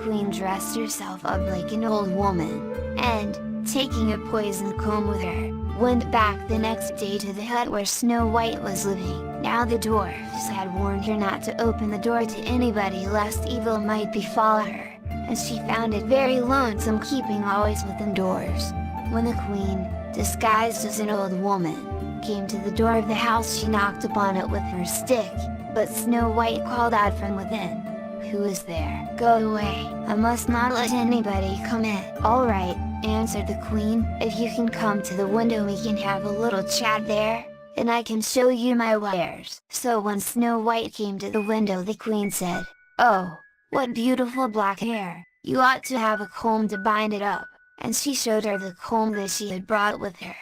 queen dressed herself up like an old woman, and, taking a poisoned comb with her, went back the next day to the hut where Snow White was living. Now the dwarfs had warned her not to open the door to anybody lest evil might befall her, and she found it very lonesome keeping always within doors. When the queen, disguised as an old woman, came to the door of the house, she knocked upon it with her stick, but Snow White called out from within, "Who is there? Go away, I must not let anybody come in." "All right," answered the queen, "if you can come to the window we can have a little chat there, and I can show you my wares." So when Snow White came to the window, the queen said, "Oh, what beautiful black hair! You ought to have a comb to bind it up," and she showed her the comb that she had brought with her.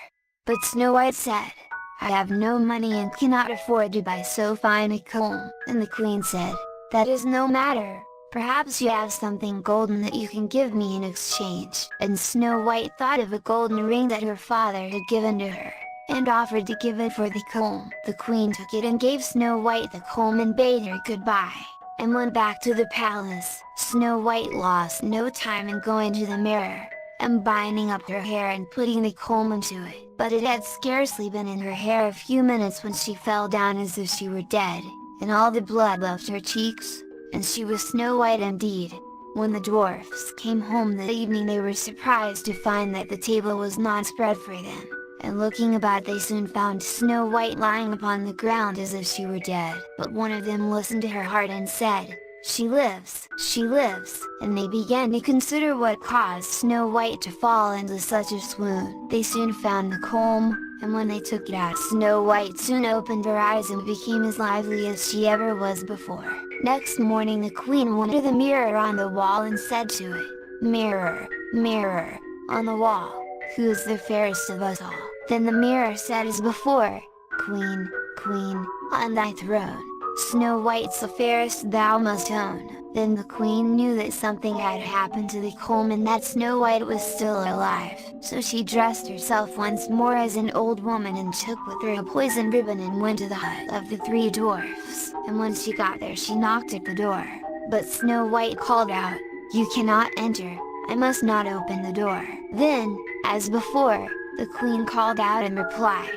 But Snow White said, "I have no money and cannot afford to buy so fine a comb." And the queen said, "That is no matter, perhaps you have something golden that you can give me in exchange." And Snow White thought of a golden ring that her father had given to her, and offered to give it for the comb. The queen took it and gave Snow White the comb and bade her goodbye, and went back to the palace. Snow White lost no time in going to the mirror, and binding up her hair and putting the comb into it. But it had scarcely been in her hair a few minutes when she fell down as if she were dead, and all the blood left her cheeks, and she was Snow White indeed. When the dwarfs came home that evening, they were surprised to find that the table was not spread for them, and looking about they soon found Snow White lying upon the ground as if she were dead. But one of them listened to her heart and said, "She lives, she lives!" And they began to consider what caused Snow White to fall into such a swoon. They soon found the comb, and when they took it out, Snow White soon opened her eyes and became as lively as she ever was before. Next morning the queen went to the mirror on the wall and said to it, "Mirror, mirror, on the wall, who is the fairest of us all?" Then the mirror said as before, "Queen, queen, on thy throne, Snow White's the fairest thou must own." Then the queen knew that something had happened to the comb and that Snow White was still alive. So she dressed herself once more as an old woman and took with her a poisoned ribbon and went to the hut of the three dwarfs. And when she got there she knocked at the door, but Snow White called out, "You cannot enter, I must not open the door." Then, as before, the queen called out in reply,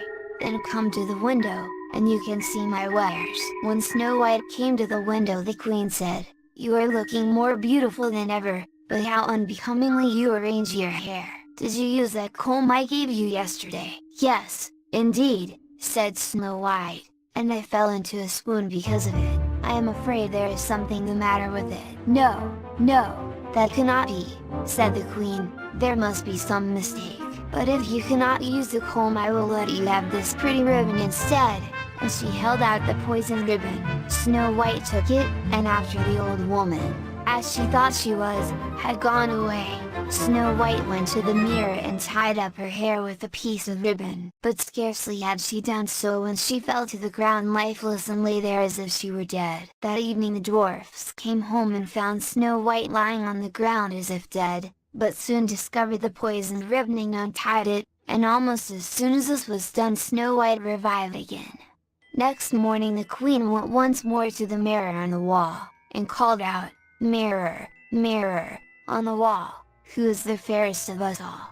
"Then come to the window, and you can see my wares." When Snow White came to the window the queen said, "You are looking more beautiful than ever, but how unbecomingly you arrange your hair! Did you use that comb I gave you yesterday?" "Yes, indeed," said Snow White, "and I fell into a swoon because of it. I am afraid there is something the matter with it." "No, no, that cannot be," said the queen, "there must be some mistake. But if you cannot use the comb I will let you have this pretty ribbon instead." And she held out the poisoned ribbon. Snow White took it, and after the old woman, as she thought she was, had gone away, Snow White went to the mirror and tied up her hair with a piece of ribbon. But scarcely had she done so when she fell to the ground lifeless and lay there as if she were dead. That evening the dwarfs came home and found Snow White lying on the ground as if dead, but soon discovered the poisoned ribbon and untied it, and almost as soon as this was done Snow White revived again. Next morning the queen went once more to the mirror on the wall, and called out, "Mirror, mirror, on the wall, who is the fairest of us all?"